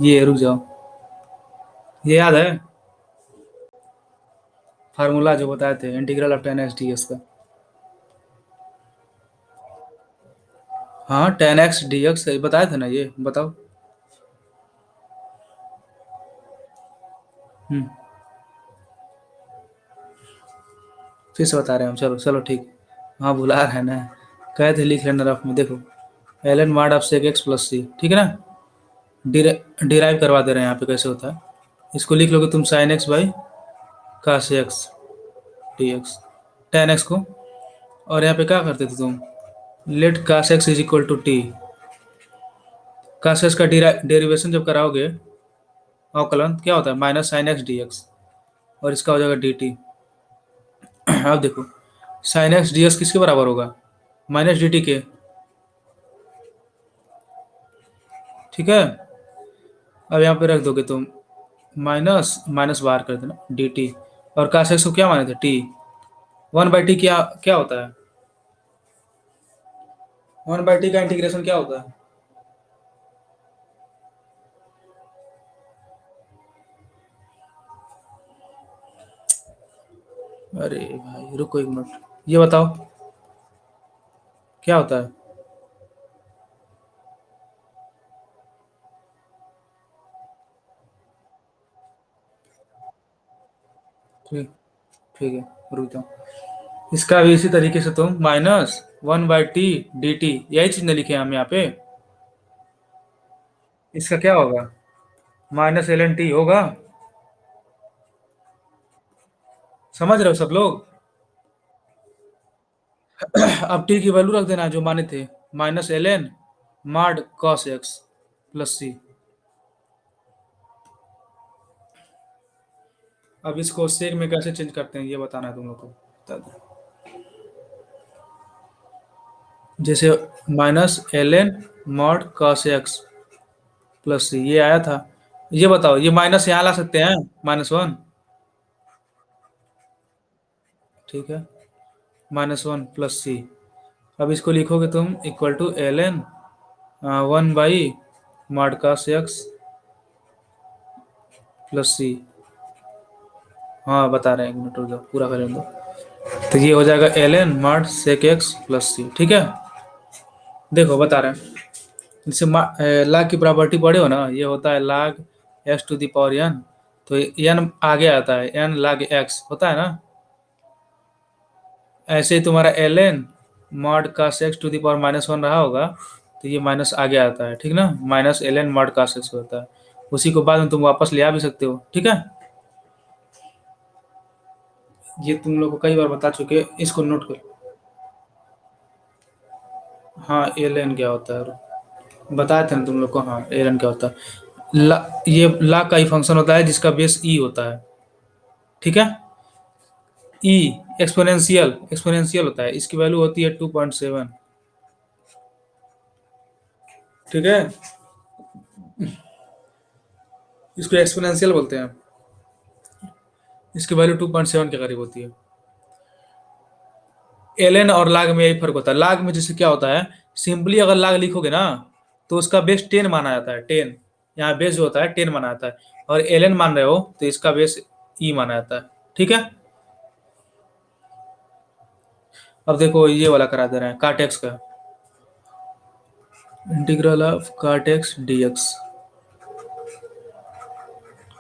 ये रुक जाओ, ये याद है फार्मूला जो बताए थे integral of ten x d x का? हाँ, टेन एक्स डी एक्स बताए थे ना, ये बताओ। हम्म। फिर से बता रहे हैं हम, चलो चलो ठीक। हाँ भुला रहे हैं ना, कहे थे लिख लेना रफ में, देखो L N mod of sec x plus C, ठीक है ना। डिराइव करवा दे रहे हैं यहाँ पे कैसे होता है। इसको लिख लोगे तुम sine x by cos x d x, tan x को। और यहाँ पे क्या करते थे तुम, let cos x is equal to t. Cos x का डेरिवेशन जब कराओगे अवकलन, क्या होता है minus sine x d x, और इसका हो जाएगा डी टी। अब देखो साइन एक्स डी एक्स किसके बराबर होगा, माइनस डी टी के, ठीक है। अब यहाँ पे रख दोगे तुम माइनस माइनस बाहर कर देना डी टी, और कास एक्स को क्या माने थे टी, वन बाई टी क्या क्या होता है, वन बाई टी का इंटीग्रेशन क्या होता है। अरे भाई रुको एक मिनट, ये बताओ क्या होता है। ठीक, ठीक है, रुक जाओ। इसका भी इसी तरीके से तुम minus one by t d T, यही चीज ने लिखे हैं हम यहाँ पे। इसका क्या होगा, माइनस एल एन टी होगा। समझ रहे हो सब लोग। अब टी की वैल्यू रख देना जो माने थे, minus L N mod cos x plus C. अब इसको सेक में कैसे चेंज करते हैं ये बताना है तुम लोग को, बता दो। जैसे minus L N mod cos x plus C ये आया था, ये बताओ ये माइनस यहाँ ला सकते हैं, माइनस वन, ठीक है, माइनस वन प्लस सी। अब इसको लिखोगे तुम equal to L N one by mod cos x plus C. हाँ बता रहे हैं, एक मिनट रुक जाओ पूरा करें दो। तो ये हो जाएगा L N mod sec x plus C, ठीक है। देखो बता रहे हैं, जैसे लाग की प्रॉपर्टी पढ़े हो ना, ये होता है log x to the power n, तो एन आगे आता है, एन लाग एक्स होता है ना। ऐसे ही तुम्हारा L N mod cos x to the power minus one रहा होगा, तो ये माइनस आगे आता है, ठीक ना, minus L N mod cos x होता है। उसी को बाद में तुम वापस ले आ भी सकते हो, ठीक है। ये तुम लोग को कई बार बता चुके, इसको नोट कर। हाँ एल एन क्या होता है, बताए थे ना तुम लोग को, हाँ एल एन क्या होता है। ये ला का ही फंक्शन होता है जिसका बेस ई होता है, ठीक है। ई एक्सपोनेंशियल एक्सपोनेंशियल होता है, इसकी वैल्यू होती है 2.7, ठीक है। इसको एक्सपोनेंशियल बोलते हैं, इसकी वैल्यू 2.7 के करीब होती है। एलएन और लाग में यही फर्क होता है, लाग में जैसे क्या होता है, सिंपली अगर लाग लिखोगे ना तो उसका बेस 10 माना जाता है, 10, यहाँ बेस जो होता है 10 माना जाता है। और एलएन मान रहे हो तो इसका बेस ई माना जाता है, ठीक है। अब देखो ये वाला करा दे रहे हैं काट एक्स का, integral of cot x d x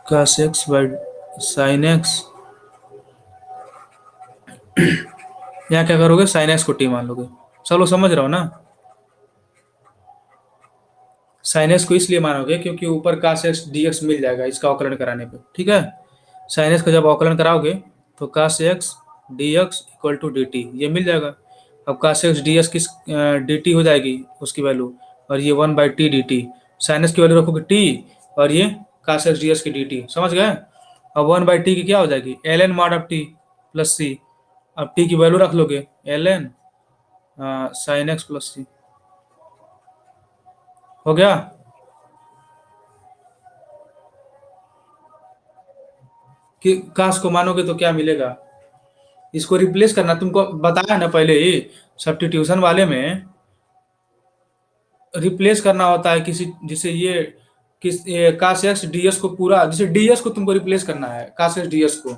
cos x by sine x. यहाँ क्या करोगे, साइन एक्स को टी मान लोगे, चलो समझ रहे हो ना। साइन एक्स को इसलिए मानोगे क्योंकि ऊपर कास एक्स डी एक्स मिल जाएगा इसका अवकलन कराने पे, ठीक है। साइन एक्स का जब अवकलन कराओगे तो cos x d x equal to d t ये मिल जाएगा। अब कास एक्स डी एक्स किस डी टी हो जाएगी उसकी वैल्यू, और ये one by t d t, sine x की वैल्यू रखोगे टी, और ये कास एक्स डी एक्स की डी टी, समझ गए। अब वन बाई टी की क्या हो जाएगी, L N mod of t plus C. अब टी की वैल्यू रख लोगे L N sine x plus C, हो गया। कि काश को मानोगे तो क्या मिलेगा, इसको रिप्लेस करना तुमको बताया ना पहले ही, सब्स्टिट्यूशन वाले में रिप्लेस करना होता है किसी, जिसे ये किस काश एक्स डीएस को पूरा, जैसे डीएस को तुमको रिप्लेस करना है काश एक्स डीएस को,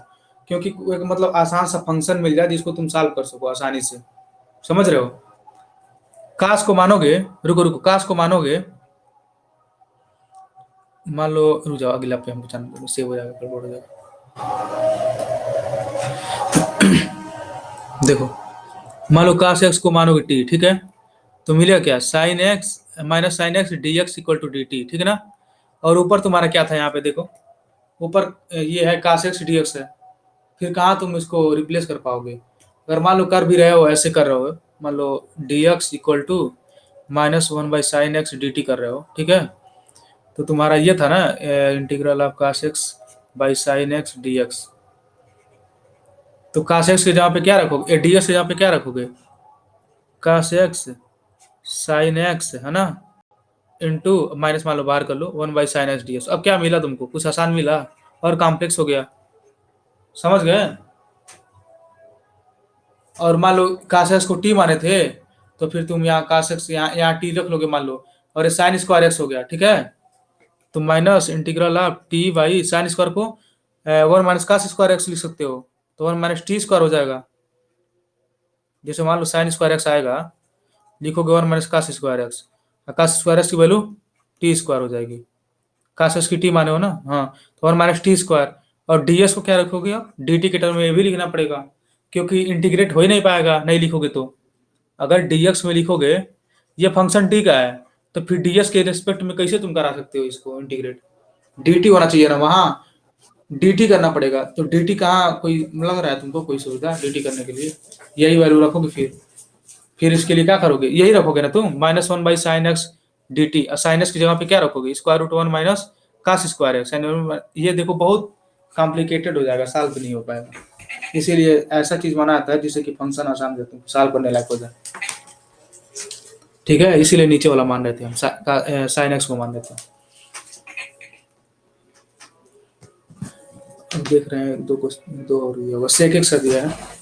क्योंकि एक मतलब आसान सा फंक्शन मिल जाए जिसको तुम सॉल्व कर सको आसानी से। समझ रहे हो? काश को मानोगे, रुको रुको, काश को मानोगे, मान लो, रुक जाओ, अगला पे हम जान सेव हो जाएगा, गड़बड़ हो जाएगा। देखो, मान लो काश एक्स को मानोगे टी, ठीक है, तो मिलेगा क्या, sine x minus sine x d x equal to d t, ठीक है ना। और ऊपर तुम्हारा क्या था यहाँ पे देखो, ऊपर ये है काश एक्स डी एक्स है, फिर कहाँ तुम इसको रिप्लेस कर पाओगे। अगर मान लो कर भी रहे हो, ऐसे कर रहे हो, मान लो d x equal to minus one by sine x d t कर रहे हो, ठीक है, तो तुम्हारा ये था ना, इंटीग्रल ऑफ काश x by sine x d x. तो काश एक्स के जहाँ पे क्या रखोगे, डी एक्स के जहाँ पे क्या रखोगे, काश एक्स साइन एक्स, है ना, इंटू माइनस मान लो बाहर कर लो, one by sine x d x. अब क्या मिला तुमको, कुछ आसान मिला और कॉम्प्लेक्स हो गया। समझ गए? और मान लो काश एक्स को टी माने थे, तो फिर तुम यहाँ काश एक्स यहाँ यहाँ टी रख लोगे मान लो, और ये साइन स्क्वायर एक्स हो गया, ठीक है। तो minus integral of t by sine square को one minus cos square x लिख सकते हो, तो वन माइनस टी स्क्वायर हो जाएगा। जैसे मान लो साइन स्क्वायर एक्स आएगा, लिखोगे one minus cos square x, काश स्क्वायर एक्स की वैल्यू टी स्क्वायर हो जाएगी। काश एक्स की टी माने हो ना, हाँ, तो वन माइनस टी स्क्वायर। और डी एस को क्या रखोगे आप, डी टी के टर्म में ये भी लिखना पड़ेगा, क्योंकि इंटीग्रेट हो ही नहीं पाएगा नहीं लिखोगे तो। अगर डी एक्स में लिखोगे, ये फंक्शन टी का है, तो फिर डी एस के रिस्पेक्ट में कैसे तुम करा सकते हो इसको इंटीग्रेट, डी टी होना चाहिए ना वहाँ, डी टी करना पड़ेगा। तो डी टी कहाँ कोई लग रहा है तुमको कोई सुविधा डी टी करने के लिए, यही वैल्यू रखोगे। फिर इसके लिए क्या करोगे, यही रखोगे ना तुम, minus one by sine x d t, sine x की जगह पे क्या रखोगे, square root one minus cos square x. ये देखो बहुत कॉम्प्लिकेटेड हो जाएगा, सॉल्व नहीं हो पाएगा। इसीलिए ऐसा चीज बना आता है जिससे कि फंक्शन आसान से तुम सॉल्व करने लायक हो जाए, ठीक है। इसीलिए नीचे वाला मान रहे थे हम, साइन एक्स को मान रहे थे। अब देख रहे हैं दो क्वेश्चन, दो और ये होगा, सेक एक्स दिया है।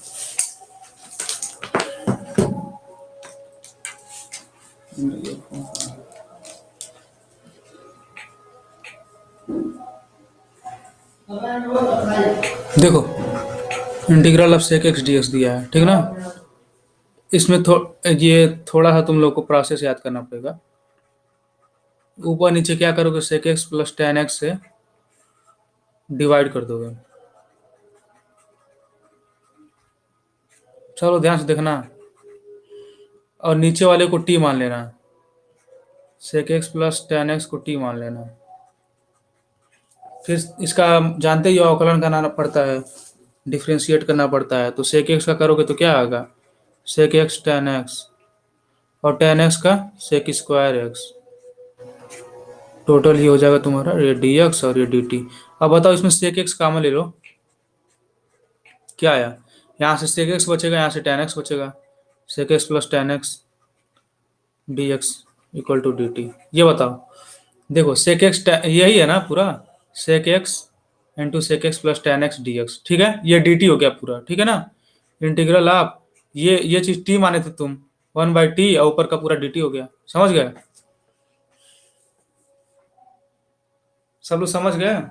देखो, integral of sec x d x दिया है, ठीक है ना। इसमें ये थोड़ा सा तुम लोग को प्रोसेस याद करना पड़ेगा। ऊपर नीचे क्या करोगे, sec x plus tan x से डिवाइड कर दोगे। चलो ध्यान से देखना, और नीचे वाले को टी मान लेना, sec x plus tan x को टी मान लेना। फिर इसका जानते ही हो, अवकलन करना पड़ता है, डिफ्रेंशिएट करना पड़ता है। तो सेक एक्स का करोगे तो क्या आएगा, सेक एक्स टेन एक्स, और टेन एक्स का सेक स्क्वायर एक्स, टोटल ही हो जाएगा तुम्हारा ये डी एक्स और ये डी टी। अब बताओ इसमें सेक एक्स कॉमन ले लो, क्या आया, यहाँ से सेक एक्स बचेगा, यहाँ से टेन एक्स बचेगा, sec x plus tan x d x equal to d t. ये बताओ, देखो सेक एक्स यही है ना पूरा, sec x into sec x plus tan x d x, ठीक है, ये डी टी हो गया पूरा, ठीक है ना। इंटीग्रल आप ये चीज टी माने थे तुम, वन बाई टी, और ऊपर का पूरा डी टी हो गया। समझ गए, सब लोग समझ गए?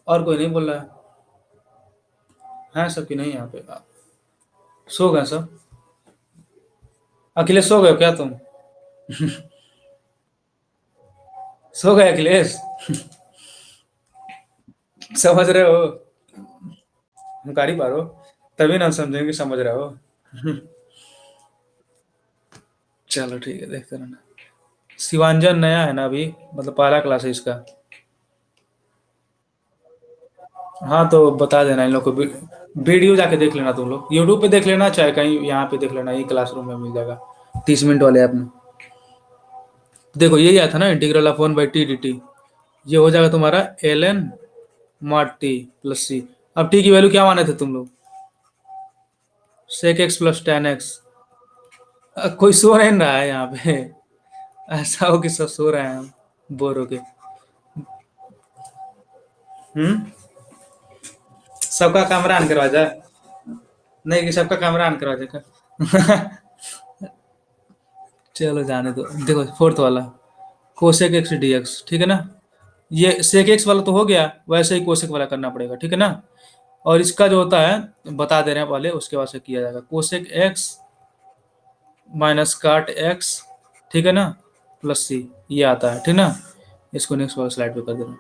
और कोई नहीं बोल रहा है सबकी नहीं यहाँ पे, सो गए सब, अखिलेश सो गए हो क्या तुम? सो गए अखिलेश? समझ रहे हो, हुकारी पारो, तभी ना हम समझेंगे समझ रहे हो। चलो ठीक है, देखते रहना। शिवांजन नया है ना अभी, मतलब पहला क्लास है इसका। हाँ तो बता देना इन लोग को, वीडियो जाके देख लेना तुम लोग, यूट्यूब पे देख लेना, चाहे कहीं यहाँ पे देख लेना, यही क्लासरूम में मिल जाएगा 30 मिनट वाले ऐप में। देखो यही आया था ना, integral of one by t d t, ये हो जाएगा तुम्हारा L N mod t plus C. अब टी की वैल्यू क्या माने थे तुम लोग, sec x plus tan x. कोई सो नहीं रहा है यहाँ पे, ऐसा हो कि सब सो रहे हैं, बोर हो के। हम्म, सबका कैमरा ऑन करवा जाए, नहीं कि सबका कैमरा ऑन करवा जाएगा। चलो जाने दो, देखो फोर्थ वाला, कोसेक एक्स डी एक्स, ठीक है ना। ये सेक एक्स वाला तो हो गया, वैसे ही कोसेक वाला करना पड़ेगा, ठीक है ना। और इसका जो होता है बता दे रहे हैं पहले, उसके बाद से किया जाएगा। कोसेक एक्स माइनस काट एक्स, ठीक है ना, प्लस सी, ये आता है, ठीक ना। इसको नेक्स्ट वाला स्लाइड पे कर दे रहे हैं।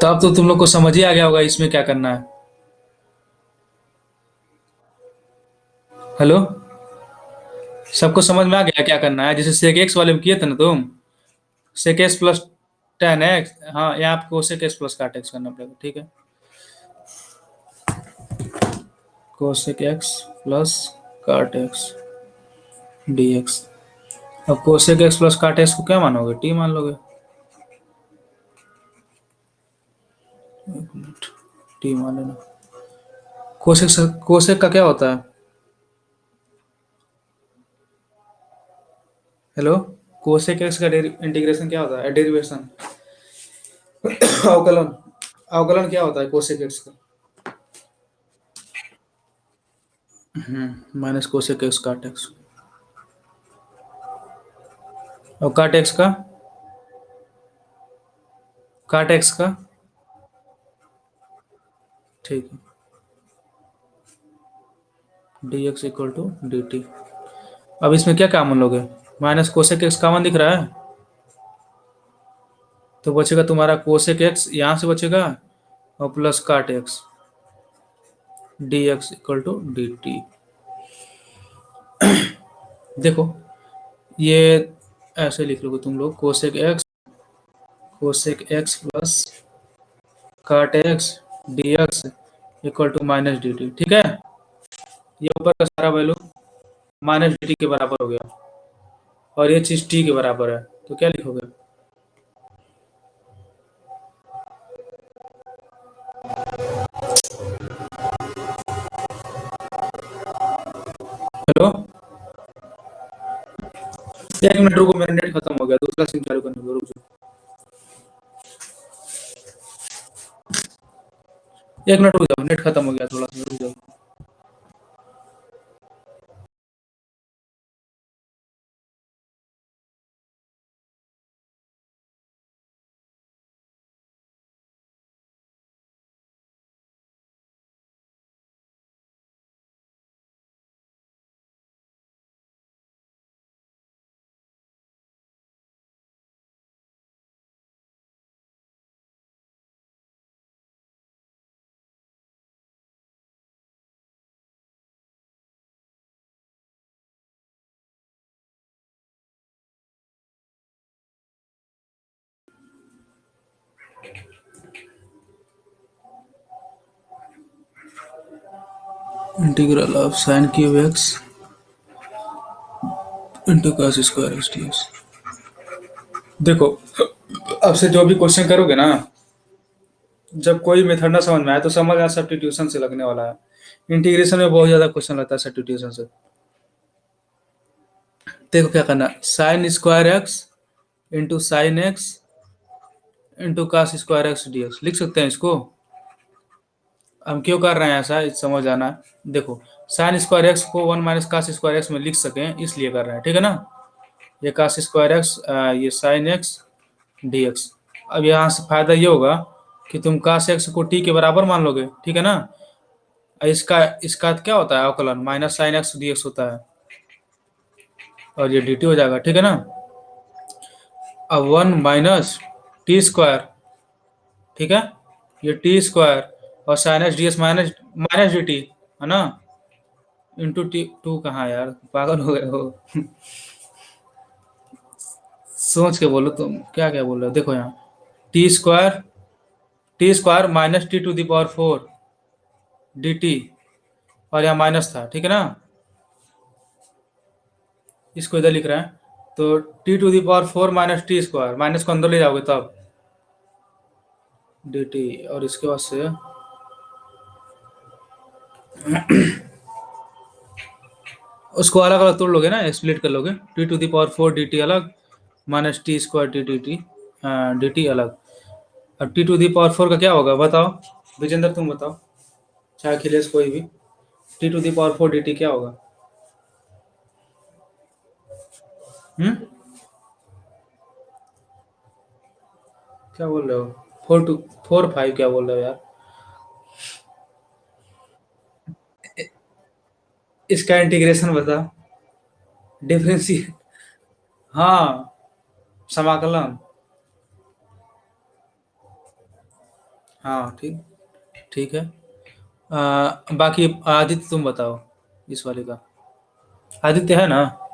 तो अब तो तुम लोग को समझ ही आ गया होगा इसमें क्या करना है। हेलो, सबको समझ में आ गया क्या करना है? जैसे सेक एक्स वाले में किए थे ना तुम, sec x plus tan x, हाँ यहाँ आपको sec x plus cot x करना पड़ेगा, ठीक है। Cosec x plus cot x d x. अब cosec x plus cot x को क्या मानोगे? टी मान लोगे। एक मिनट, टी मान लेना। कोसेक कोसेक का क्या होता है? हेलो, कोसेक एक्स का इंटीग्रेशन क्या होता है? डेरिवेशन, अवकलन, अवकलन क्या होता है कोसेक एक्स का? Minus cosec x cot x. और काट एक्स का, काट एक्स का, ठीक है, d x equal to d t. अब इसमें क्या कॉमन लोगे? माइनस कोसेक एक्स कॉमन दिख रहा है, तो बचेगा तुम्हारा कोसेक एक्स यहाँ से बचेगा, और plus cot x d x equal to d t. देखो, ये ऐसे लिख लोगे तुम लोग, cosec x plus cot x d x equal to minus d t, ठीक है। ये ऊपर का सारा वैल्यू माइनस डी टी के बराबर हो गया, और ये चीज टी के बराबर है, तो क्या लिखोगे? हेलो, एक मिनट रुको, मेरा नेट खत्म हो गया, दूसरा सिम चालू करने दो, रुक जाओ। एक मिनट रुक जाओ, नेट खत्म हो गया, थोड़ा सा रुक जाओ। Integral of sine cube x into cos square x d x. देखो, अब से जो भी क्वेश्चन करोगे ना, जब कोई मेथड ना समझ में आए तो समझ आए सब्स्टिट्यूशन से लगने वाला है। इंटीग्रेशन में बहुत ज्यादा क्वेश्चन लगता है सब्स्टिट्यूशन से। देखो क्या करना, sine square x into sine x into cos square x d x लिख सकते हैं इसको। हम क्यों कर रहे हैं ऐसा, समझ आना। देखो, साइन स्क्वायर एक्स को one minus cos square x में लिख सकें इसलिए कर रहे हैं, ठीक है ना। ये कास स्क्वायर एक्स, ये साइन एक्स डी एक्स। अब यहाँ से फायदा ये होगा कि तुम कास एक्स को टी के बराबर मान लोगे, ठीक है ना। इसका इसका क्या होता है अवकलन, minus sine x d x होता है, और ये डी टी हो जाएगा, ठीक है ना। अब वन माइनस टी स्क्वायर, ठीक है, ये टी स्क्वायर और sign x d x minus minus d t, है ना, इंटू टी। टू कहाँ यार, पागल हो गए हो? सोच के बोलो तुम, क्या क्या बोल रहे हो? देखो यहाँ t square minus t to the power four d t, और यहाँ माइनस था, ठीक है ना। इसको इधर लिख रहे हैं, तो t to the power four minus t square, minus को अंदर ले जाओगे तब डी टी, और इसके बाद से उसको अलग अलग तोड़ लोगे ना, स्प्लिट कर लोगे। T to the power four d t अलग, minus t square d t अलग। अब टी टू दावर फोर का क्या होगा बताओ, विजेंद्र तुम बताओ, चाहे अखिलेश कोई भी, t to the power four d t क्या होगा? हम्म, क्या बोल रहे हो? 4 to 4 5 क्या बोल रहे हो यार? इसका इंटीग्रेशन बता। डिफरेंशिएट। हाँ, समाकलन। हाँ, ठीक। ठीक है। बाकी आदित्य तुम बताओ इस वाले का। आदित्य है ना?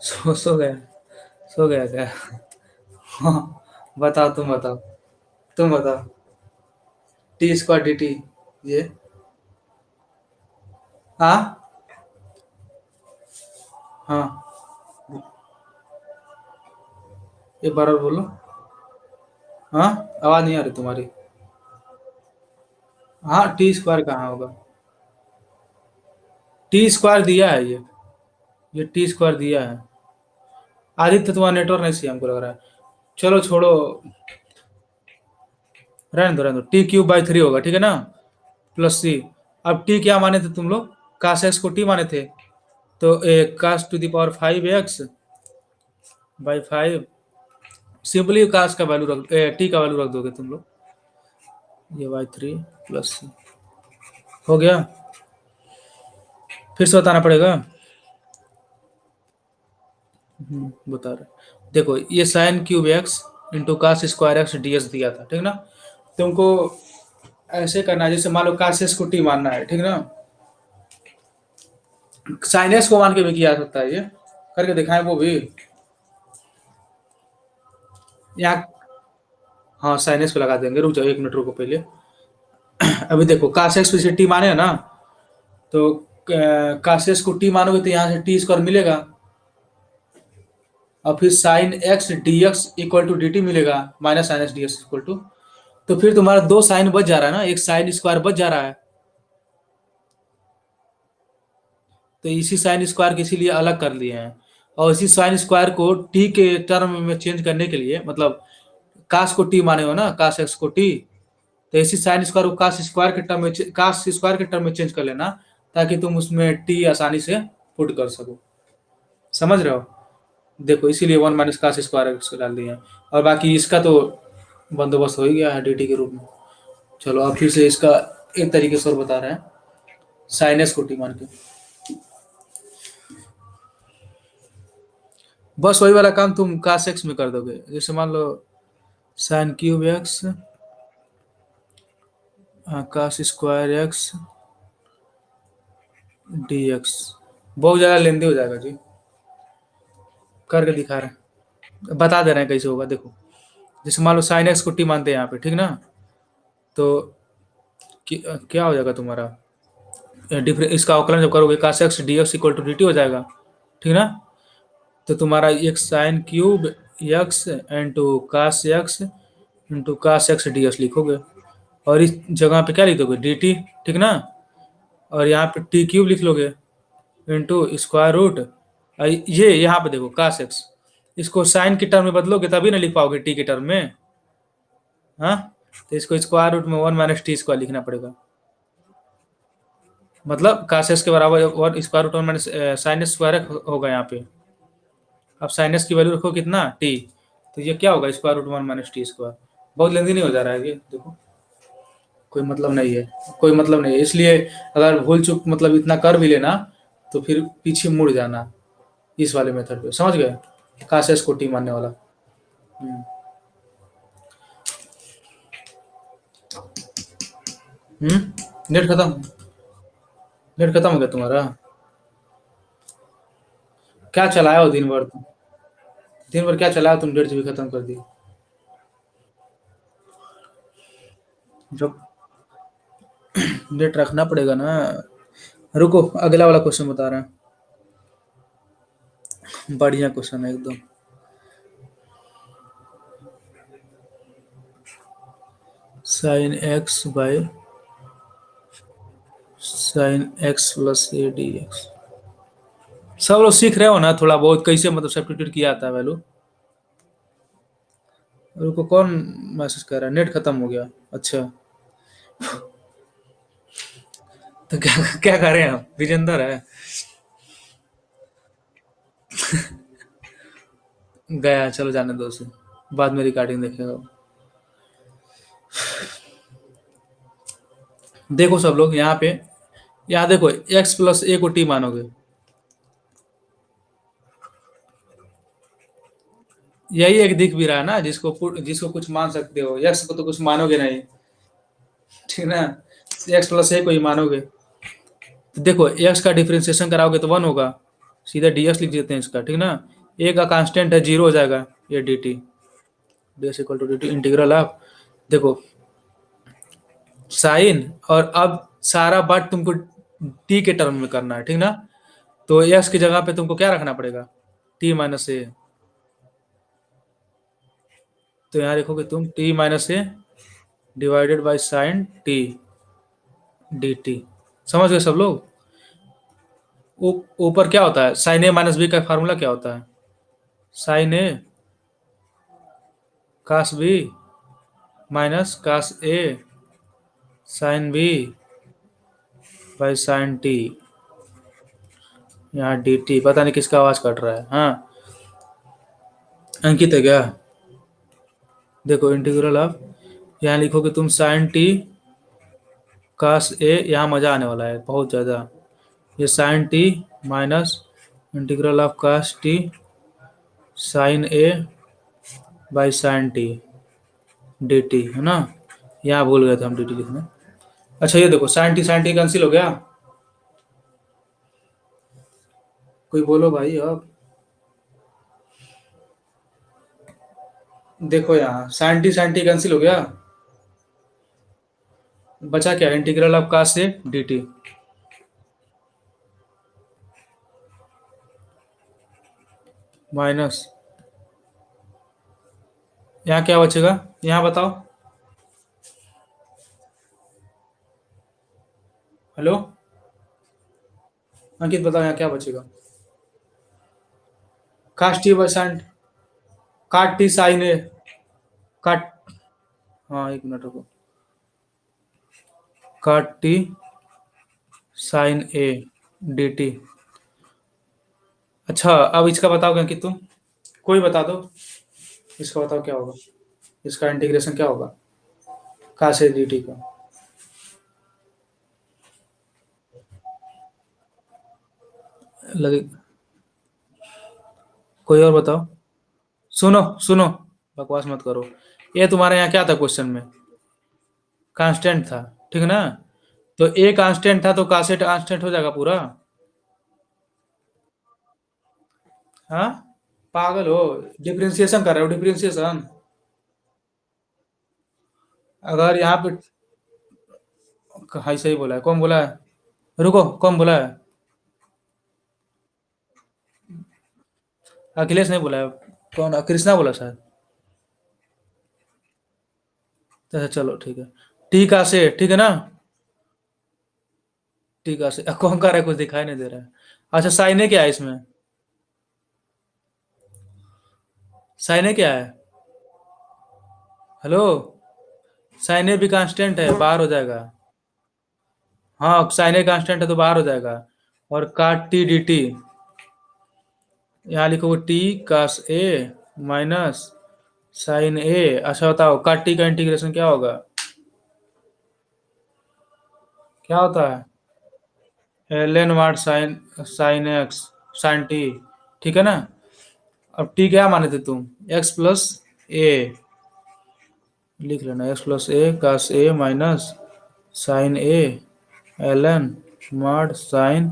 सो गया। सो गया क्या? हाँ, बताओ, तुम बताओ। तुम बताओ। T² dt। ये। हाँ। हाँ, एक बार और बोलो। हाँ, आवाज नहीं आ रही तुम्हारी। हाँ, T² कहाँ होगा? T² दिया है ये T² दिया है। आदित्य, तुम्हारा नेटवर्क नहीं सही हमको लग रहा है। चलो छोड़ो। रहने दो, T³/3 होगा, ठीक है ना? Plus C। अब T क्या माने थे तुम लोग? काश एक्स को T माने थे। तो cos⁵x/5 सिंपली काश का वैल्यू T का वैल्यू रख दोगे तुम लोग। ये y3 प्लस C हो गया। फिर से बताना पड़ेगा। बता रहे। देखो, ये sin³ x इंटू cos²x/ds दिया था, ठीक ना? तुमको ऐसे करना है, जैसे मान लो cos x को T मानना है, ठीक ना? sin x को मान के भी किया जा सकता है ये। करके दिखाएं वो भी। यहाँ। हाँ, sin x को लगा देंगे, रुक जाओ 1 मिनट, रुको पहले। अभी देखो, cos x पे T माने है ना? तो cos x को T मानोगे तो यहाँ से T² मिलेगा। और फिर sine x d x equal to d t मिलेगा। Minus sine x d x equal to. तो फिर तुम्हारा दो साइन बच जा रहा है ना, एक साइन स्क्वायर बच जा रहा है। तो इसी साइन स्क्वायर के इसीलिए अलग कर लिए हैं। और इसी साइन स्क्वायर को टी के टर्म में चेंज करने के लिए, मतलब कास को टी माने हो ना, कास एक्स को टी। तो इसी साइन स्क्वायर को कास स्क्वायर के टर्म में चेंज कर लेना, ताकि तुम उसमें टी आसानी से पुट कर सको। समझ रहे हो? देखो, इसीलिए 1 - cos² एक्स डाल दिए हैं। और बाकी इसका तो बंदोबस्त हो ही गया है dt के रूप में। चलो, अब फिर से इसका एक तरीके से और बता रहे हैं। साइनस को टी मान के बस वही वाला काम तुम cos x में कर दोगे। जैसे मान लो sin³ x cos² x dx। बहुत ज़्यादा लेंदी हो जाएगा जी। करके दिखा रहे हैं, बता दे रहे हैं कैसे होगा, देखो। जैसे मान लो sin x को टी मानते हैं यहाँ पे, ठीक ना? तो क्या हो जाएगा तुम्हारा? डिफरेंस इसका अवकलन जब करोगे cos x dx equal to dt हो जाएगा, ठीक ना? तो तुम्हारा एक sin³ x into cos x dx लिखोगे। और इस जगह पे क्या लिख दोगे? dt, ठीक ना? और यहाँ पे t³ लिख लोगे इंटू स्क्वायर रूट। ये यहाँ पे देखो cos x, इसको साइन के टर्म में बदलोगे तभी ना लिख पाओगे टी के टर्म में। हाँ, तो इसको स्क्वायर रूट में 1 - t² लिखना पड़ेगा। मतलब cos x के बराबर वन स्क्वायर रूट 1 - sin² होगा यहाँ पे। अब साइनस की वैल्यू रखो कितना? टी। तो ये क्या होगा? Square root 1 - t²। बहुत लेंदी नहीं हो जा रहा है ये, देखो। कोई मतलब नहीं है। कोई मतलब नहीं है, इसलिए अगर भूल चूक मतलब इतना कर भी लेना, तो फिर पीछे मुड़ जाना इस वाले मेथड पे, समझ गए? काश को टी मानने वाला। हम्म। नेट खत्म। नेट खत्म हो गया तुम्हारा? क्या चलाया हो दिन भर तुम? दिन भर क्या चलाया तुम? 1.5 GB खत्म कर दी। जब नेट रखना पड़ेगा ना। रुको, अगला वाला क्वेश्चन बता रहे हैं, बढ़िया क्वेश्चन है एकदम। Sign x by sine x plus A D x. सब लोग सीख रहे हो ना थोड़ा बहुत, कैसे मतलब सब्स्टिट्यूट किया आता है वैल्यू? रुको, कौन मैसेज कर रहा है? नेट खत्म हो गया? अच्छा। तो क्या क्या करें हम, विजेंदर है। गया, चलो जाने दो उसे, बाद में रिकॉर्डिंग देखेगा। देखो सब लोग यहाँ पे, यहाँ देखो एक्स प्लस ए को टी मानोगे, यही एक दिख भी रहा है ना, जिसको कुछ मान सकते हो, एक्स को तो कुछ मानोगे नहीं, ठीक है ना, एक्स प्लस ए को ही मानोगे। तो देखो एक्स का डिफरेंशिएशन कराओगे तो वन होगा, सीधा डीएक्स लिख देते हैं इसका, ठीक ना। ए का कांस्टेंट है, जीरो हो जाएगा, ये d t, d s equal to d t integral of, देखो साइन, और अब सारा बात तुमको टी के टर्म में करना है, ठीक ना। तो एक्स की जगह पे तुमको क्या रखना पड़ेगा, टी माइनस ए। तो यहाँ लिखोगे तुम t minus a divided by sine t d t. समझ गए सब लोग। ऊपर क्या होता है, साइन ए माइनस बी का फार्मूला क्या होता है, sine a cos b minus cos a sine b by sine t. यहाँ डी टी, पता नहीं किसका आवाज कट रहा है, हाँ। अंकित है क्या, देखो इंटीग्रल ऑफ, यहाँ लिखोगे तुम साइन टी कास ए, यहाँ मजा आने वाला है बहुत ज्यादा, ये sine t minus integral of cos t sine a by sine t d t, है ना। यहाँ भूल गए थे हम डी टी लिखना। अच्छा ये देखो साइन टी कैंसिल हो गया, कोई बोलो भाई अब। देखो यहाँ साइन टी कैंसिल हो गया, बचा क्या, इंटीग्रल ऑफ कास से डी टी माइनस, यहाँ क्या बचेगा, यहाँ बताओ, हेलो अंकित बताओ यहाँ क्या बचेगा, cos t by sine, cot t sine a, cot, हाँ एक मिनट रुको, cot t sine a d t. अच्छा अब इसका बताओगे कि तुम, कोई बता दो, इसका बताओ क्या होगा, इसका इंटीग्रेशन क्या होगा, का से डी टी का, लगे, कोई और बताओ। सुनो सुनो, बकवास मत करो, ये तुम्हारे यहाँ क्या था क्वेश्चन में, कांस्टेंट था, ठीक है ना। तो ए कांस्टेंट था तो कासेट कांस्टेंट हो जाएगा पूरा, हाँ। पागल हो, डिफरेंशिएशन कर रहे हो, डिफरेंशिएशन। अगर यहाँ पे, हाँ सही बोला है, कौन बोला है, रुको कौन बोला है, अखिलेश नहीं बोला है, कौन, कृष्णा बोला शायद। तो अच्छा, चलो ठीक है, टी का से, ठीक है ना, टी का से, कौन कर रहा है, कुछ दिखाई नहीं दे रहा है। अच्छा साइने क्या है इसमें, साइने क्या है, हेलो, साइने भी कांस्टेंट है, बाहर हो जाएगा, हाँ साइने कांस्टेंट है तो बाहर हो जाएगा। और काट टी डी टी, यहाँ लिखोगे T cos a minus sine ए। अच्छा बताओ काट टी का इंटीग्रेशन क्या होगा, क्या होता है, L N what sine, sine x sine t, ठीक है ना। अब टी क्या माने थे तुम, एक्स प्लस ए, लिख लेना x plus a cos a minus sine a l n mod sine,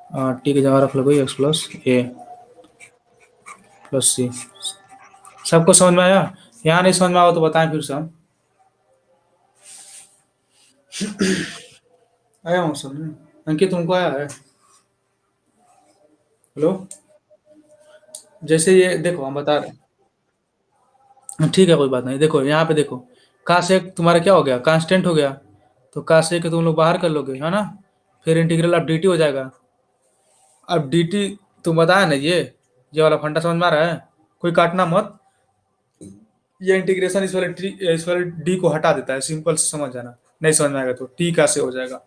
t की जगह रख लो x plus a plus c. सबको समझ में आया, यहाँ नहीं समझ में आया तो बताएं फिर से हम, आया हूँ समझ, अंकित तुमको आया है, हेलो। जैसे ये देखो हम बता रहे हैं, ठीक है कोई बात नहीं, देखो यहाँ पे देखो, का से तुम्हारा क्या हो गया, कांस्टेंट हो गया, तो का से के तुम लोग बाहर कर लोगे, है ना। फिर इंटीग्रल ऑफ डी टी हो जाएगा। अब डी टी तुम बताया ना, ये वाला फंडा समझ में आ रहा है, कोई काटना मत, ये इंटीग्रेशन इस वाले डी को हटा देता है, सिंपल से समझ जाना, नहीं समझ में आएगा तो टी का से हो जाएगा,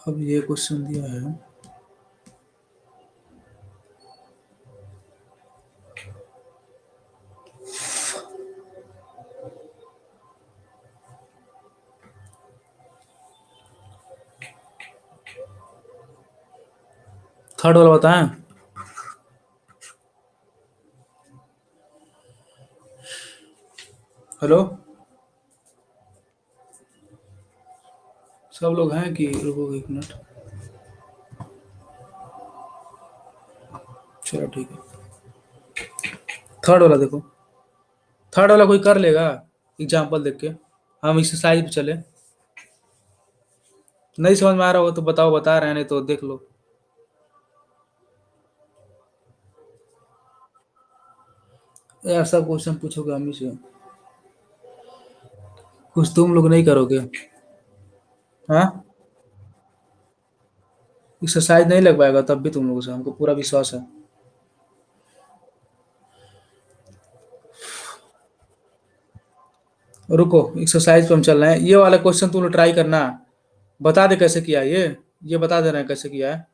अब ये क्वेश्चन दिया है, थर्ड वाला बताएं। हेलो, सब लोग हैं कि रुको एक मिनट। चलो ठीक है, थर्ड वाला देखो। थर्ड वाला कोई कर लेगा एग्जाम्पल देख के? हम एक्सरसाइज पे चले। नहीं समझ में आ रहा हो तो बताओ, बता रहे हैं, नहीं तो देख लो। यार सब क्वेश्चन पूछोगे हम ही से, कुछ तुम लोग नहीं करोगे? हाँ, एक्सरसाइज नहीं लग पाएगा तब भी तुम लोगों से, हमको पूरा विश्वास है। रुको, एक्सरसाइज पे हम चल रहे हैं। ये वाला क्वेश्चन तुम लोग ट्राई करना, बता दे कैसे किया है ये बता दे रहे हैं कैसे किया है।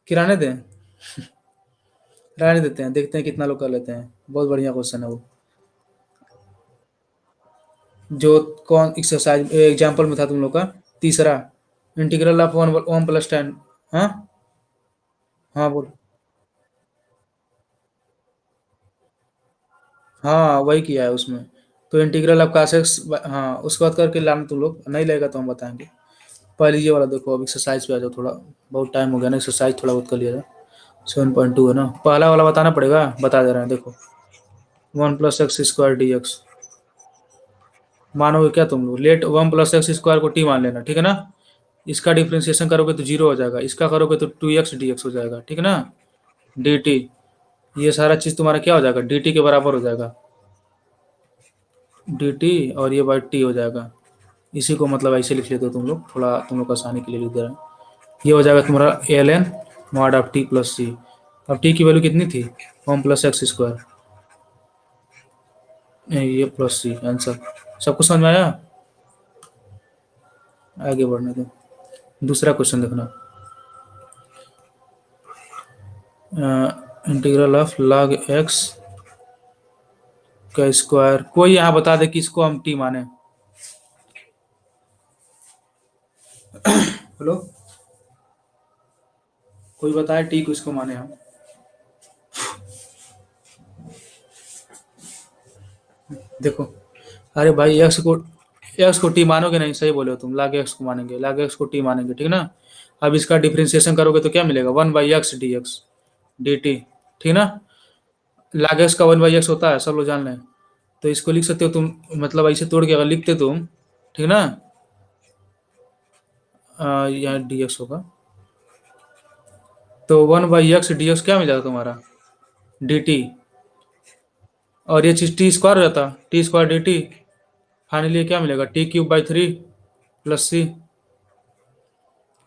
किराने दें? रहने देते हैं, देखते हैं कितना लोग कर लेते हैं। बहुत बढ़िया क्वेश्चन है वो। जो कौन एक्सरसाइज एग्जाम्पल में था तुम लोग का? तीसरा, integral of one one plus ten. हाँ, हाँ बोल। हाँ वही किया है उसमें। तो इंटीग्रल ऑफ cos x, हाँ उसके बाद करके लाना, तुम लोग नहीं लगेगा तो हम बताएंगे। पहले ये वाला देखो, अब एक्सरसाइज पे आ जाओ थोड़ा। बहुत टाइम हो गया ना, एक्सरसाइज थोड़ा बहुत कर लिया था। 7.2 है ना, पहला वाला बताना पड़ेगा, बता दे रहे हैं देखो। 1 + x² dx। मानोगे क्या तुम लोग? लेट 1 + x² को टी मान लेना, ठीक है ना। इसका डिफ्रेंसिएशन करोगे तो जीरो हो जाएगा, इसका करोगे तो 2x dx हो जाएगा, ठीक है ना। dt, ये सारा चीज तुम्हारा क्या हो जाएगा? dt के बराबर हो जाएगा। dt और ये बाई टी हो जाएगा। इसी को मतलब ऐसे लिख लेते हो तुम लोग, थोड़ा तुम लोग को आसानी के लिए लिख दे रहे हैं। ये हो जाएगा तुम्हारा ln mod of t plus C. अब टी की वैल्यू कितनी थी? 1 + x²। ये प्लस सी आंसर। सबको समझ में आया? आगे बढ़ने दो, दूसरा क्वेश्चन देखना। इंटीग्रल ऑफ log x का स्क्वायर, कोई यहाँ बता दे कि इसको हम टी माने। हेलो, कोई बताए टी को इसको माने हम? देखो, अरे भाई एक्स को टी मानोगे नहीं, सही बोले हो तुम, लाग एक्स को मानेंगे, लाग एक्स को टी मानेंगे, ठीक ना। अब इसका डिफ्रेंसिएशन करोगे तो क्या मिलेगा? 1/x dx dt, ठीक ना। लाग एक्स का 1/x होता है, सब लोग जान लें। तो इसको लिख सकते हो तुम, मतलब ऐसे तोड़ के अगर लिखते तुम, ठीक ना। यहाँ dx होगा, तो 1/x dx क्या मिल जाएगा तुम्हारा? dt। और ये चीज t² हो जाता, t² dt। फाइनली क्या मिलेगा? t³/3 plus C.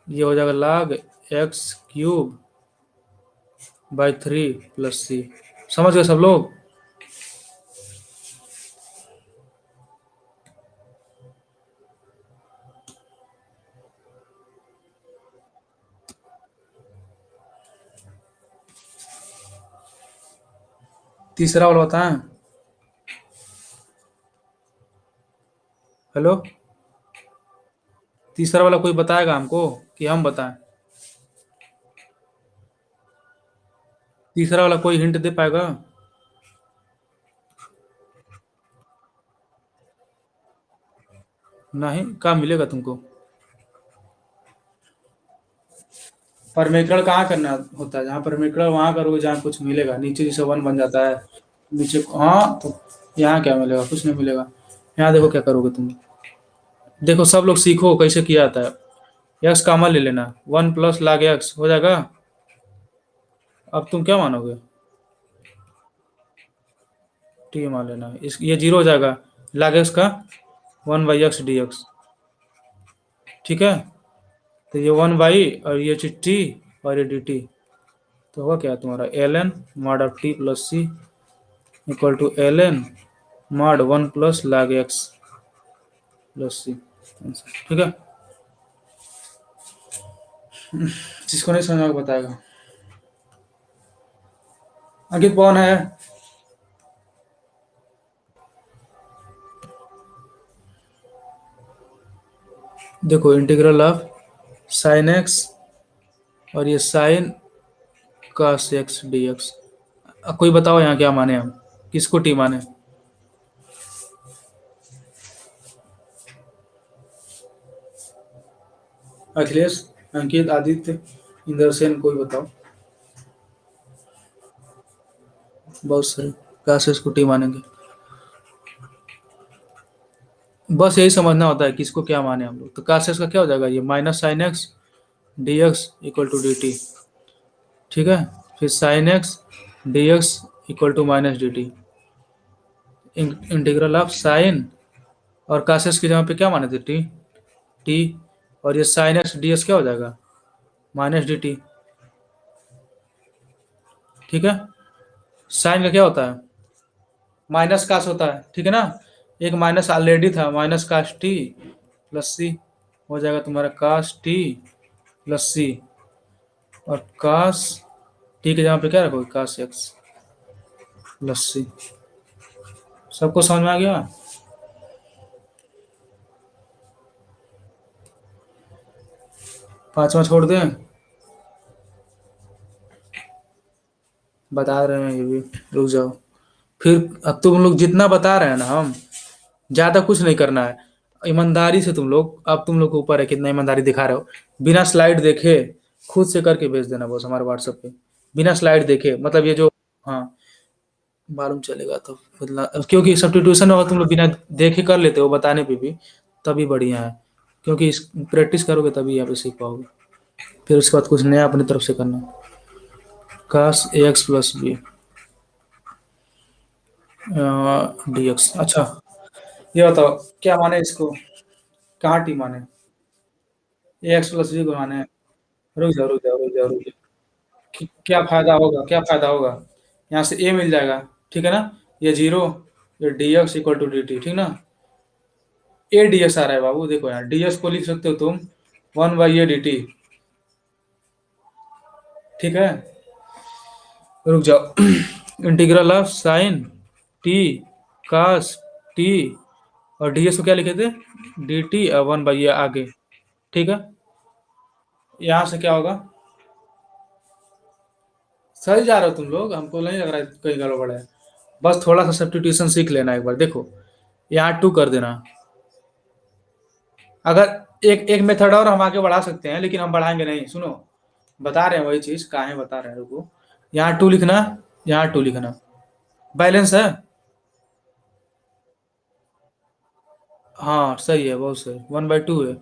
ये हो जाएगा log x³/3 प्लस सी। समझ गए सब लोग? तीसरा वाला बताएं? हेलो, तीसरा वाला कोई बताएगा हमको कि हम बताएं? तीसरा वाला कोई हिंट दे पाएगा? नहीं, कहाँ मिलेगा तुमको? परमेकरण कहाँ करना होता है? जहाँ परमेकरण वहाँ करोगे जहाँ कुछ मिलेगा, नीचे जैसे वन बन जाता है। नीचे हाँ, तो यहाँ क्या मिलेगा? कुछ नहीं मिलेगा। यहाँ देखो क्या करोगे तुम। देखो सब लोग सीखो कैसे किया जाता है। एक्स कॉमन ले लेना, 1 + log x हो जाएगा। अब तुम क्या मानोगे? टी मान लेना, इस ये जीरो हो जाएगा। log x का 1/x dx, ठीक है। तो ये 1 और ये टी और ये dt। तो होगा क्या तुम्हारा? ln mod of t plus C equal to ln mod 1 + log x plus C, ठीक है। जिसको नहीं समझ में आएगा बताएगा। अंकित कौन है? देखो इंटीग्रल ऑफ साइन एक्स और ये sine cos x d x. कोई बताओ यहाँ क्या माने हम, किसको टी माने? अखिलेश, अंकित, आदित्य, इंद्रसेन, कोई बताओ। बहुत सही। कॉस एक्स को टी मानेंगे। बस यही समझना होता है किसको क्या माने हम लोग। तो cos x का क्या हो जाएगा, ये minus sine x d x equal to d t. ठीक है। फिर sine x d x equal to minus d t. Integral of sine और cos x की जगह पे क्या माने थे, टी। टी। और ये साइन एक्स डी एक्स क्या हो जाएगा, माइनस डी टी। ठीक है। साइन का क्या होता है, माइनस कास होता है, ठीक है ना। एक माइनस ऑलरेडी था, minus cos T plus C हो जाएगा तुम्हारा कास टी प्लस सी। और कास टी के जगह पे क्या रखोगे, कास एक्स प्लस सी। सबको समझ में आ गया? पांचवा छोड़ दें? बता रहे हैं ये भी, रुक जाओ। फिर अब तुम लोग जितना बता रहे हैं ना, हम ज्यादा कुछ नहीं करना है। ईमानदारी से तुम लोग, अब तुम लोग के ऊपर है कितना ईमानदारी दिखा रहे हो। बिना स्लाइड देखे खुद से करके भेज देना बस हमारे व्हाट्सएप पे। बिना स्लाइड देखे, मतलब ये जो, हाँ, मालूम चलेगा तो मतलब, क्योंकि सब्स्टिट्यूशन होगा तुम लोग बिना देखे कर लेते हो बताने पे भी, तभी बढ़िया है। क्योंकि इस प्रैक्टिस करोगे तभी यहाँ पे सीख पाओगे। फिर उसके बाद कुछ नया अपनी तरफ से करना। Cos a x plus b d x. अच्छा, ये बताओ क्या माने इसको, कहाँ टी माने? ए एक्स प्लस बी को माने? रुक जाओ रुक जाओ रुक जाओ रुक जाओ। क्या फायदा होगा, क्या फायदा होगा? यहाँ से ए मिल जाएगा, ठीक है ना। ये जीरो, ये d x equal to d t, ठीक ना। ए डी एस आ रहा है बाबू, देखो यहाँ डी एस को लिख सकते हो तुम one by a d t. ठीक है। रुक जाओ। Integral of sine t cos t, और डी एस को क्या लिखे थे, डी टी और वन बाई ए आगे। ठीक है। यहाँ से क्या होगा, सही जा रहे हो तुम लोग, हमको नहीं लग रहा है कहीं गड़बड़ है। बस थोड़ा सा सब्स्टिट्यूशन सीख लेना एक बार, देखो यहाँ टू कर देना। अगर एक एक मेथड और हम आगे बढ़ा सकते हैं, लेकिन हम बढ़ाएंगे नहीं, सुनो। बता रहे हैं वही चीज, काहे बता रहे हैं, रुको। यहाँ टू लिखना, यहाँ टू लिखना। बैलेंस है। हाँ सही है, बहुत सही, वन बाई टू है।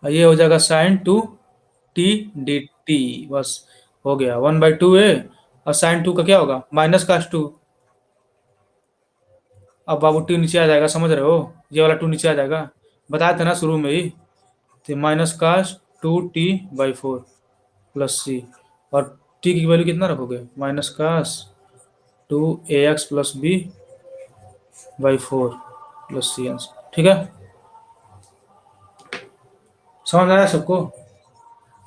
और ये हो जाएगा sign to t d T, बस हो गया, वन बाई टू है। और साइन टू का क्या होगा, माइनस कास टू। अब बाबू टू नीचे आ जाएगा, समझ रहे हो, ये वाला टू नीचे आ जाएगा। बताया था ना शुरू में ही। तो minus cos two t by four plus C. और टी की वैल्यू कितना रखोगे, minus cos two a x plus b by four plus C answer, ठीक है। समझ में आया सबको?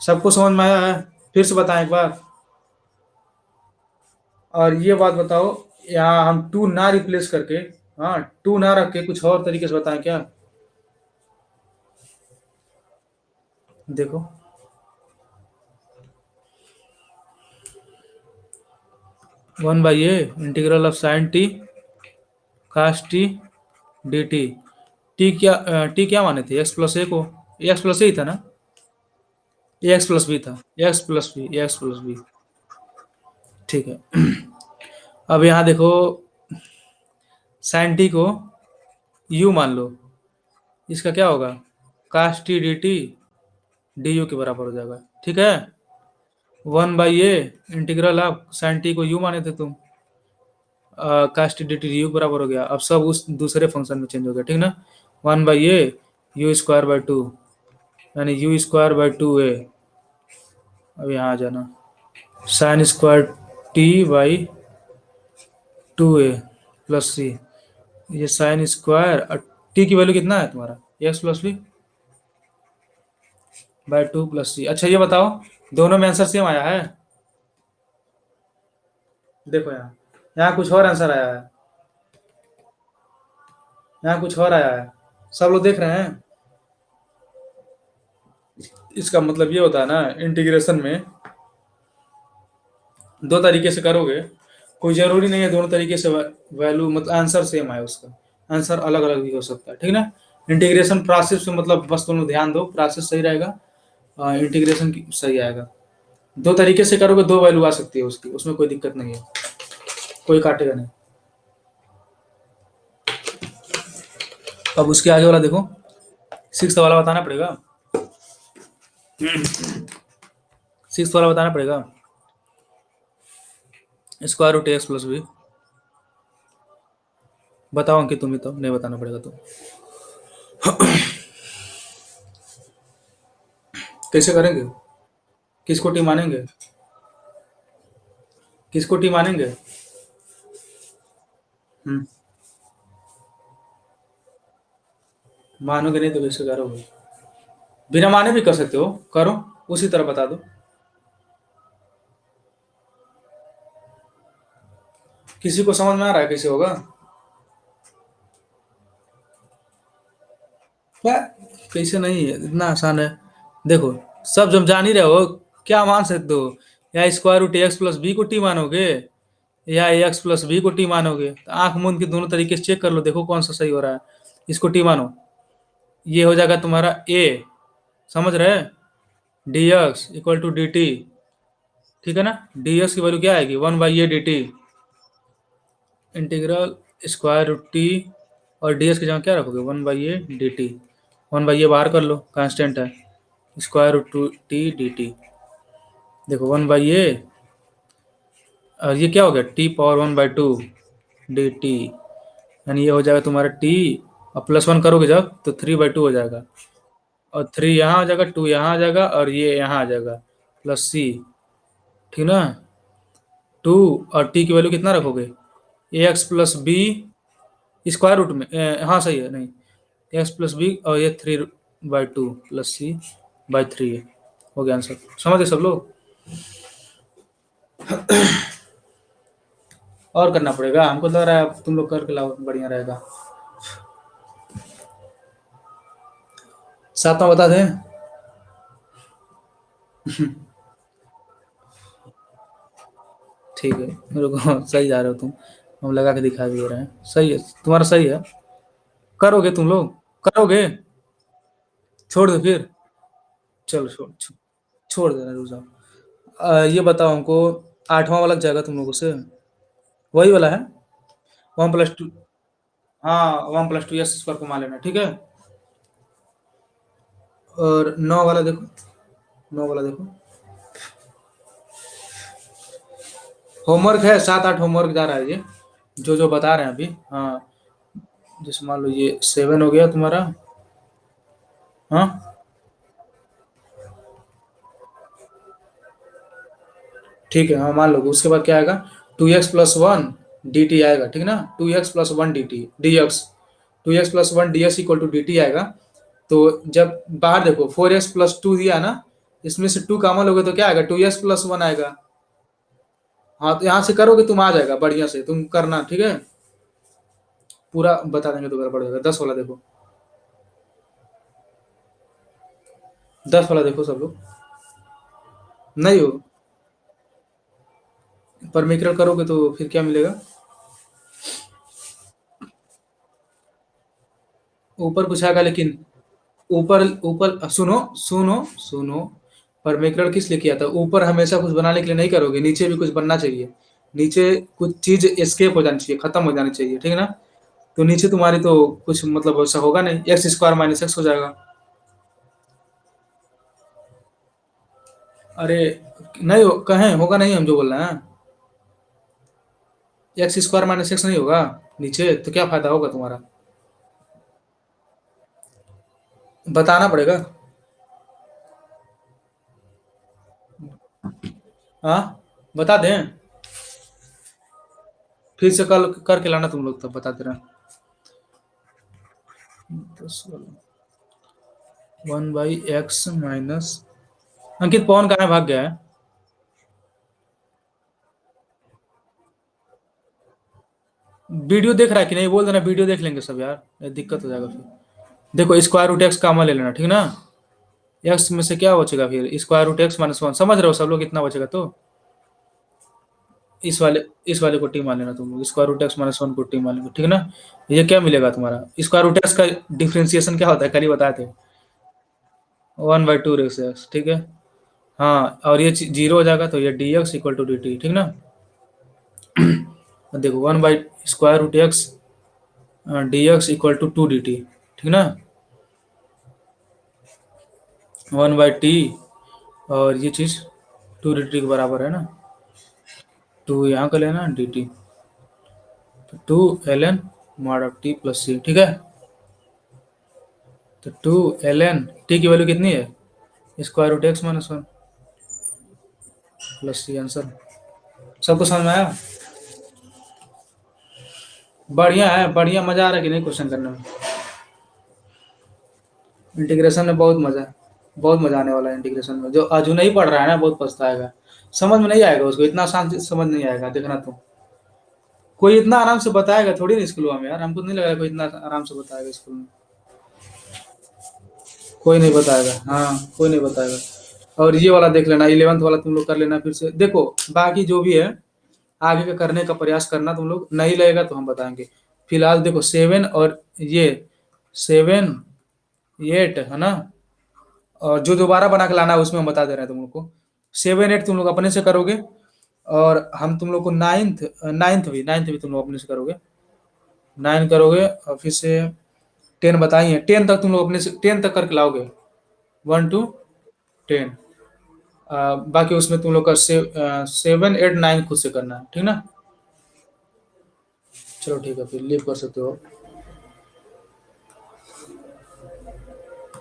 सबको समझ में आया है? फिर से बताएं एक बार। और ये बात बताओ, यहाँ हम टू ना रिप्लेस करके, हाँ टू ना रख के कुछ और तरीके से बताएं क्या? देखो, one by a integral of sine t cos t d t. T क्या माने थे, एक्स प्लस ए को। एक्स प्लस ए ही था ना, एक्स प्लस बी था, x plus b, x plus b. ठीक है। अब यहाँ देखो, साइन टी को यू मान लो, इसका क्या होगा, cos t d t d u के बराबर हो जाएगा, ठीक है। One by a integral of sine t को यू माने थे तुम, cos t d t d u बराबर हो गया। अब सब उस दूसरे फंक्शन में चेंज हो गया, ठीक ना। One by a u square by two, यानी u square by two a. अब यहाँ आ जाना, sine square t by two a plus C. ये साइन स्क्वायर और टी की वैल्यू कितना है तुम्हारा, x plus b by two plus C. अच्छा ये बताओ, दोनों में आंसर सेम आया है। देखो यहाँ, यहाँ कुछ और आंसर आया है, यहाँ कुछ और आया है। सब लोग देख रहे हैं। इसका मतलब ये होता है ना, इंटीग्रेशन में दो तरीके से करोगे, कोई जरूरी नहीं है दोनों तरीके से वैल्यू मतलब आंसर सेम आए उसका, आंसर अलग अलग भी हो सकता है, ठीक ना। इंटीग्रेशन प्रोसेस में मतलब बस तुम लोग ध्यान दो, प्रोसेस सही रहेगा, इंटीग्रेशन सही आएगा। दो तरीके से करोगे दो वैल्यू आ सकती है उसकी, उसमें कोई दिक्कत नहीं है, कोई काटेगा नहीं। अब उसके आगे वाला देखो, सिक्स वाला बताना पड़ेगा, सिक्स वाला बताना पड़ेगा। Square root x plus b. बताओ कि तुम ही तो नहीं बताना पड़ेगा तो। कैसे करेंगे? किसको टी मानेंगे? किसको टी मानेंगे? हम्म, मानोगे नहीं तो कैसे करोगे? बिना माने भी कर सकते हो, करो, उसी तरह बता दो। किसी को समझ में आ रहा है कैसे होगा? क्या? कैसे नहीं है, इतना आसान है। देखो, सब जब जान ही रहे हो, क्या मान सकते हो? या square root x plus b को टी मानोगे, या एक्स प्लस बी को टी मानोगे? तो आंख मूंद के दोनों तरीके से चेक कर लो, देखो कौन सा सही हो रहा है। इसको टी मानो, ये हो जाएगा तुम्हारा ए, समझ रहे? D x equal to d t, ठीक है ना। डी एक्स की वैल्यू क्या आएगी? One by a d t, integral square root t, और डी एस की जगह क्या रखोगे? One by a d t. One by a बाहर कर लो, कांस्टेंट है, square root two t d t. देखो वन बाई ए, और ये क्या हो गया? T power one by two d T, यानी ये हो जाएगा तुम्हारा टी, और प्लस वन करोगे जब तो थ्री बाई टू हो जाएगा, और थ्री यहाँ आ जाएगा, टू यहाँ आ जाएगा, और ये यहाँ आ जाएगा, प्लस सी, ठीक ना। टू, और टी की वैल्यू कितना रखोगे? A x plus b square root में हाँ सही है, नहीं, एक्स प्लस बी, और ये three by two plus c by three है। हो गया आंसर, समझ गए सब लोग? और करना पड़ेगा, हमको लग रहा है अब तुम लोग करके लाओ बढ़िया रहेगा। सातवां बता दें? ठीक है, मेरे को सही जा रहे हो तुम, हम लगा के दिखा भी दे रहे हैं, सही है तुम्हारा, सही है। करोगे तुम लोग? करोगे? छोड़ दो फिर। चलो छोड़ देना, रुक जाओ। ये बताओ हमको, आठवां वाला जाएगा तुम लोगों से, वही वाला है, वन प्लस टू। हाँ, one plus two S square को मान लेना, ठीक है। और नौ वाला देखो, नौ वाला देखो, होमवर्क है, सात आठ होमवर्क जा रहा है ये, जो जो बता रहे हैं अभी। हाँ, जैसे मान लो ये सेवन हो गया तुम्हारा। हाँ, ठीक है, हाँ मान लो, उसके बाद क्या आएगा? Two x plus one d t आएगा, ठीक है ना, two x plus one d t d x, two x plus one d x equal to d t आएगा। तो जब बाहर देखो, फोर एक्स प्लस टू दिया ना, इसमें से टू कॉमन लोगे तो क्या आएगा? टू एक्स प्लस वन आएगा। हाँ, तो यहाँ से करोगे तुम आ जाएगा बढ़िया से, तुम करना, ठीक है। पूरा बता देंगे तो गड़बड़ होगा। दस वाला देखो, दस वाला देखो सब लोग। नहीं हो, परमिक्रल करोगे तो फिर क्या मिलेगा? ऊपर कुछ आएगा लेकिन, ऊपर ऊपर सुनो, सुनो सुनो, परमेकरण किस लिए किया था? ऊपर हमेशा कुछ बनाने के लिए नहीं करोगे, नीचे भी कुछ बनना चाहिए। नीचे कुछ चीज एस्केप हो जानी चाहिए, खत्म हो जानी चाहिए, ठीक है ना। तो नीचे तुम्हारी तो कुछ मतलब ऐसा होगा नहीं, एक्स स्क्वायर माइनस एक्स हो जाएगा। अरे नहीं हो, कहें होगा नहीं, हम जो बोल रहे हैं, एक्स स्क्वायर माइनस एक्स नहीं होगा नीचे, तो क्या फायदा होगा तुम्हारा? बताना पड़ेगा। हाँ, बता दें? फिर से कल करके लाना तुम लोग, तब बताते रहे। वन बाई एक्स माइनस अंकित पवन कहाँ है, भाग गया है? वीडियो देख रहा है कि नहीं, बोल देना वीडियो देख लेंगे सब यार, ये दिक्कत हो जाएगा फिर। देखो स्क्वायर रूट एक्स कॉमन ले लेना, ठीक ना? एक्स में से क्या बचेगा फिर, square root x minus one, समझ रहे हो सब लोग कितना बचेगा? तो इस वाले को टी मान लेना तुम लोग, square root x minus one को टी मान लेंगे, ठीक है ना? ये क्या मिलेगा तुम्हारा, स्क्वायर रूट एक्स का डिफ्रेंसिएशन क्या होता है, कल ही बताए थे, 1/2 एक्स, ठीक है। हाँ, और ये जीरो हो जाएगा, तो ये d x equal to d t, ठीक ना? देखो 1/√x d x equal to 2 dt, ठीक ना? 1/t, और ये चीज़ 2 dt के बराबर है ना? टू यहाँ का लेना डी टी, तो 2 ln mod of t plus C, ठीक है? तो 2 ln टी की वैल्यू कितनी है, square root x minus one plus C, answer. सबको समझ में आया? बढ़िया है, बढ़िया, मजा आ रहा है कि नहीं क्वेश्चन करने में? इंटीग्रेशन में बहुत मजा है, बहुत मजा आने वाला है इंटीग्रेशन में। जो अजू नहीं पढ़ रहा है ना, बहुत पछताएगा, समझ में नहीं आएगा उसको, इतना आसान से समझ नहीं आएगा, देखना तुम। कोई इतना आराम से बताएगा थोड़ी ना स्कूल में यार, हमको नहीं लगा कोई इतना आराम से बताएगा स्कूल में। कोई नहीं बताएगा, हाँ कोई नहीं बताएगा। और ये वाला देख लेना, 11th वाला तुम लोग कर लेना फिर से, देखो बाकी जो भी है आगे का करने का प्रयास करना तुम लोग, नहीं लगेगा तो हम बताएंगे। फिलहाल देखो 7 और ये 7 8 है ना, और जो दोबारा बना के लाना है उसमें हम बता दे रहे हैं तुम लोग को। 7 8 तुम लोग अपने से करोगे, और हम तुम लोग को नाइन्थ भी तुम लोग अपने से करोगे, 9 करोगे, और फिर से 10 बताइए, 10 तक तुम लोग अपने से 10 तक करके लाओगे, 1 to 10। बाकी उसमें तुम लोग का 7 8 9 खुद से करना है, ठीक ना? चलो ठीक है, फिर लीव कर सकते हो।